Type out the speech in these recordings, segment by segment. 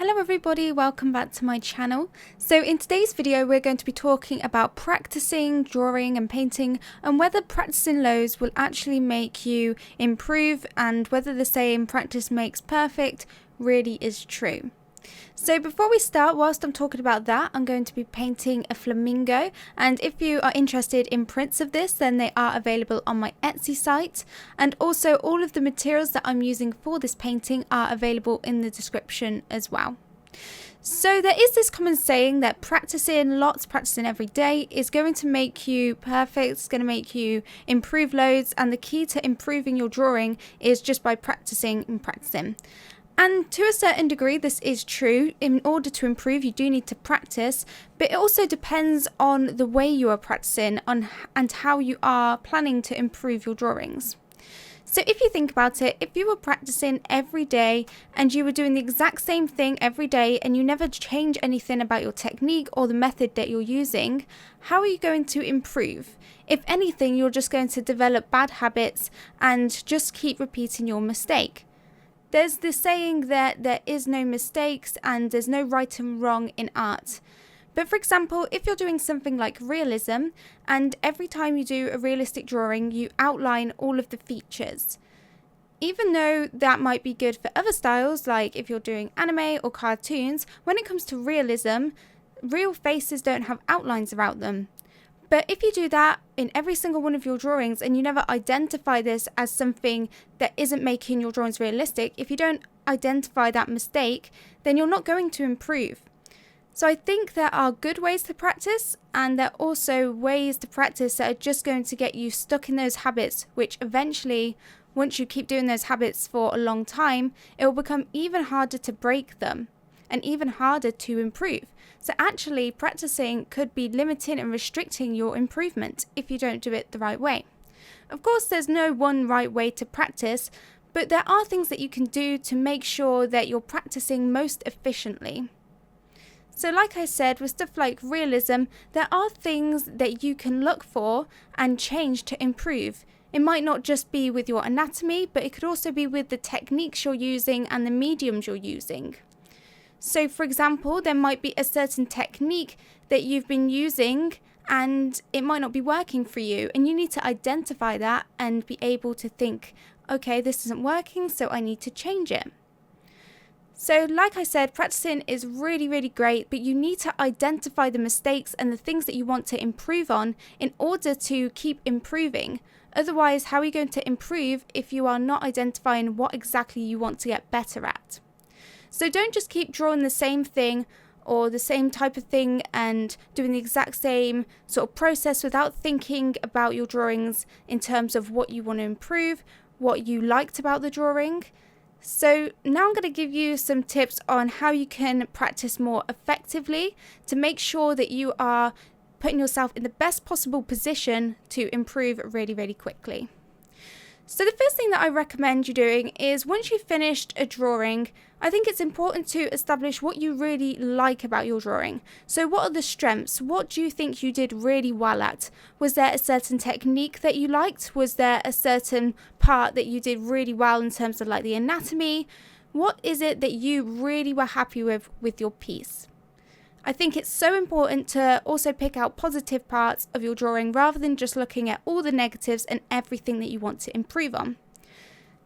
Hello everybody, welcome back to my channel. So in today's video we're going to be talking about practicing drawing and painting and whether practicing loads will actually make you improve and whether the saying practice makes perfect really is true. So before we start, whilst I'm talking about that, I'm going to be painting a flamingo, and if you are interested in prints of this, then they are available on my Etsy site, and also all of the materials that I'm using for this painting are available in the description as well. So there is this common saying that practicing every day is going to make you perfect, it's going to make you improve loads, and the key to improving your drawing is just by practicing and practicing. And to a certain degree this is true. In order to improve you do need to practice, but it also depends on the way you are practicing and how you are planning to improve your drawings. So if you think about it, if you were practicing every day and you were doing the exact same thing every day and you never change anything about your technique or the method that you're using, how are you going to improve? If anything, you're just going to develop bad habits and just keep repeating your mistake. There's this saying that there is no mistakes and there's no right and wrong in art. But for example, if you're doing something like realism and every time you do a realistic drawing you outline all of the features, even though that might be good for other styles, like if you're doing anime or cartoons, when it comes to realism, real faces don't have outlines around them. But if you do that in every single one of your drawings and you never identify this as something that isn't making your drawings realistic, if you don't identify that mistake, then you're not going to improve. So I think there are good ways to practice, and there are also ways to practice that are just going to get you stuck in those habits, which eventually, once you keep doing those habits for a long time, it will become even harder to break them and even harder to improve. So actually practicing could be limiting and restricting your improvement if you don't do it the right way. Of course there's no one right way to practice, but there are things that you can do to make sure that you're practicing most efficiently. So like I said, with stuff like realism, there are things that you can look for and change to improve. It might not just be with your anatomy, but it could also be with the techniques you're using and the mediums you're using. So for example, there might be a certain technique that you've been using and it might not be working for you, and you need to identify that and be able to think, okay, this isn't working, so I need to change it. So like I said, practicing is really great, but you need to identify the mistakes and the things that you want to improve on in order to keep improving. Otherwise, how are you going to improve if you are not identifying what exactly you want to get better at? So don't just keep drawing the same thing or the same type of thing and doing the exact same sort of process without thinking about your drawings in terms of what you want to improve, what you liked about the drawing. So now I'm going to give you some tips on how you can practice more effectively to make sure that you are putting yourself in the best possible position to improve really quickly. So the first thing that I recommend you doing is once you've finished a drawing, I think it's important to establish what you really like about your drawing. So what are the strengths? What do you think you did really well at? Was there a certain technique that you liked? Was there a certain part that you did really well in terms of like the anatomy? What is it that you really were happy with your piece? I think it's so important to also pick out positive parts of your drawing rather than just looking at all the negatives and everything that you want to improve on.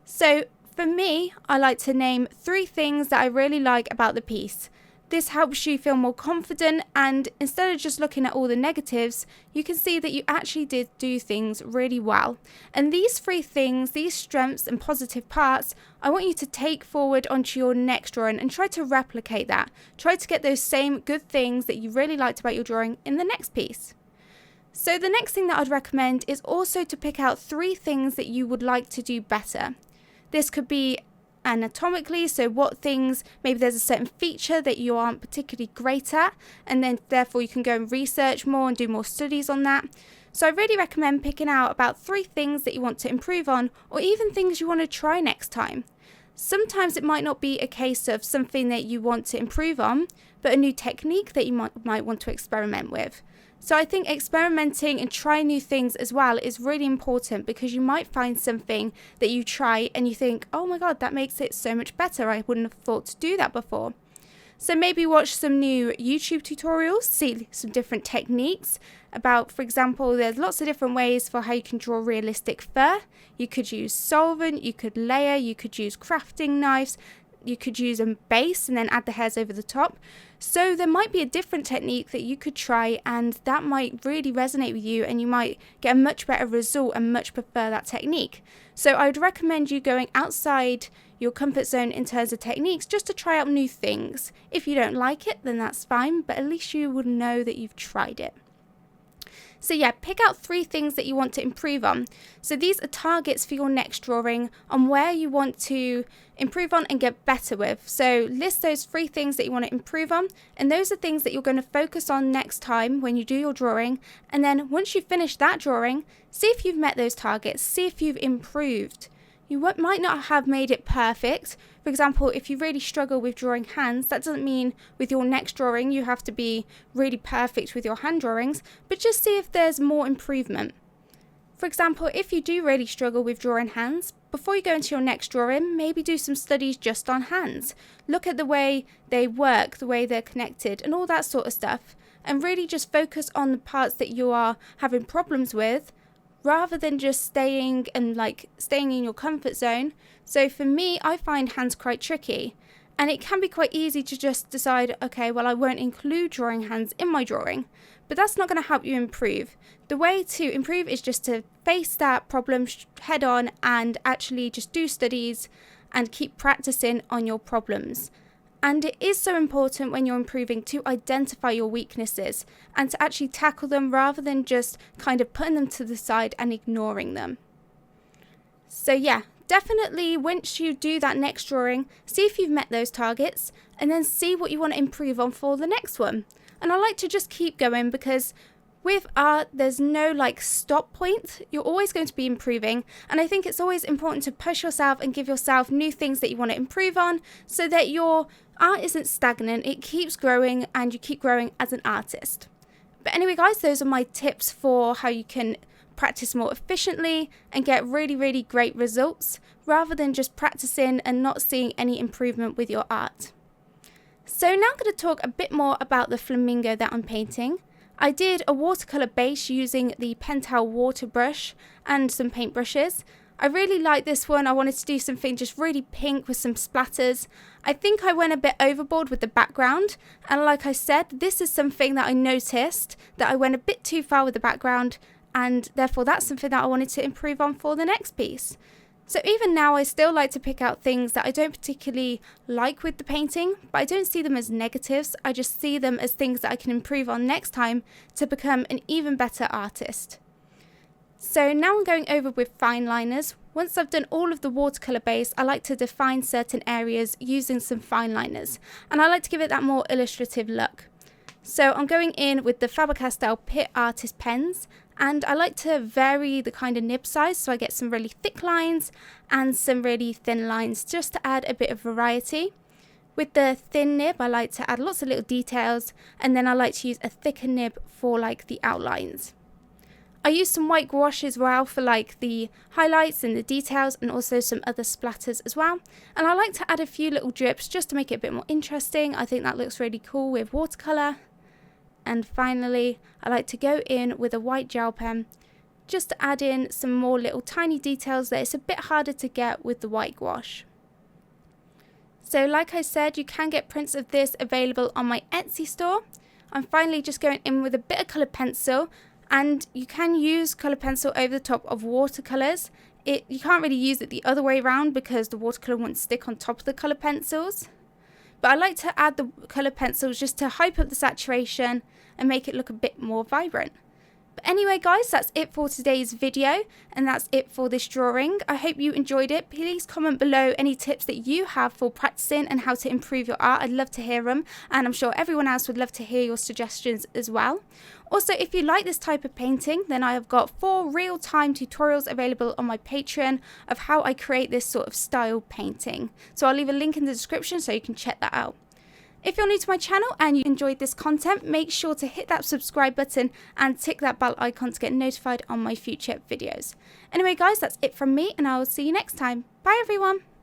So for me, I like to name 3 things that I really like about the piece. This helps you feel more confident, and instead of just looking at all the negatives, you can see that you actually did do things really well. And these 3 things, these strengths and positive parts, I want you to take forward onto your next drawing and try to replicate that. Try to get those same good things that you really liked about your drawing in the next piece. So the next thing that I'd recommend is also to pick out 3 things that you would like to do better. This could be anatomically, so what things, maybe there's a certain feature that you aren't particularly great at, and then therefore you can go and research more and do more studies on that. So I really recommend picking out about 3 things that you want to improve on, or even things you want to try next time. Sometimes it might not be a case of something that you want to improve on, but a new technique that you might want to experiment with. So I think experimenting and trying new things as well is really important, because you might find something that you try and you think, oh my god, that makes it so much better. I wouldn't have thought to do that before. So maybe watch some new YouTube tutorials, see some different techniques about, for example, there's lots of different ways for how you can draw realistic fur. You could use solvent, you could layer, you could use crafting knives, you could use a base and then add the hairs over the top. So there might be a different technique that you could try, and that might really resonate with you, and you might get a much better result and much prefer that technique. So I would recommend you going outside your comfort zone in terms of techniques just to try out new things. If you don't like it, then that's fine, but at least you would know that you've tried it. So yeah, pick out 3 things that you want to improve on. So these are targets for your next drawing on where you want to improve on and get better with. So list those 3 things that you want to improve on, and those are things that you're going to focus on next time when you do your drawing. And then once you finish that drawing, see if you've met those targets, see if you've improved. You might not have made it perfect. For example, if you really struggle with drawing hands, that doesn't mean with your next drawing you have to be really perfect with your hand drawings, but just see if there's more improvement. For example, if you do really struggle with drawing hands, before you go into your next drawing, maybe do some studies just on hands. Look at the way they work, the way they're connected, and all that sort of stuff, and really just focus on the parts that you are having problems with, rather than just staying in your comfort zone. So for me, I find hands quite tricky, and it can be quite easy to just decide, okay, well, I won't include drawing hands in my drawing, but that's not going to help you improve. The way to improve is just to face that problem head on and actually just do studies and keep practicing on your problems. And it is so important when you're improving to identify your weaknesses and to actually tackle them rather than just kind of putting them to the side and ignoring them. So yeah, definitely once you do that next drawing, see if you've met those targets and then see what you want to improve on for the next one. And I like to just keep going, because with art, there's no stop point. You're always going to be improving, and I think it's always important to push yourself and give yourself new things that you want to improve on, so that your art isn't stagnant, it keeps growing and you keep growing as an artist. But anyway guys, those are my tips for how you can practice more efficiently and get really, really great results, rather than just practicing and not seeing any improvement with your art. So now I'm going to talk a bit more about the flamingo that I'm painting. I did a watercolour base using the Pentel water brush and some paintbrushes. I really like this one. I wanted to do something just really pink with some splatters. I think I went a bit overboard with the background, and like I said, this is something that I noticed that I went a bit too far with the background, and therefore that's something that I wanted to improve on for the next piece. So even now I still like to pick out things that I don't particularly like with the painting, but I don't see them as negatives. I just see them as things that I can improve on next time to become an even better artist. So now I'm going over with fine liners. Once I've done all of the watercolour base, I like to define certain areas using some fine liners, and I like to give it that more illustrative look. So I'm going in with the Faber-Castell Pitt Artist pens, and I like to vary the kind of nib size, so I get some really thick lines and some really thin lines, just to add a bit of variety. With the thin nib, I like to add lots of little details, and then I like to use a thicker nib for the outlines. I use some white gouache as well for the highlights and the details, and also some other splatters as well. And I like to add a few little drips just to make it a bit more interesting. I think that looks really cool with watercolour. And finally, I like to go in with a white gel pen just to add in some more little tiny details that it's a bit harder to get with the white gouache. So like I said, you can get prints of this available on my Etsy store. I'm finally just going in with a bit of coloured pencil, and you can use coloured pencil over the top of watercolours. You can't really use it the other way around because the watercolour won't stick on top of the coloured pencils. But I like to add the coloured pencils just to hype up the saturation and make it look a bit more vibrant. But anyway guys, that's it for today's video, and that's it for this drawing. I hope you enjoyed it. Please comment below any tips that you have for practicing and how to improve your art. I'd love to hear them, and I'm sure everyone else would love to hear your suggestions as well. Also, if you like this type of painting, then I have got 4 real-time tutorials available on my Patreon of how I create this sort of style painting. So I'll leave a link in the description so you can check that out. If you're new to my channel and you enjoyed this content, make sure to hit that subscribe button and tick that bell icon to get notified on my future videos. Anyway guys, that's it from me, and I will see you next time. Bye everyone!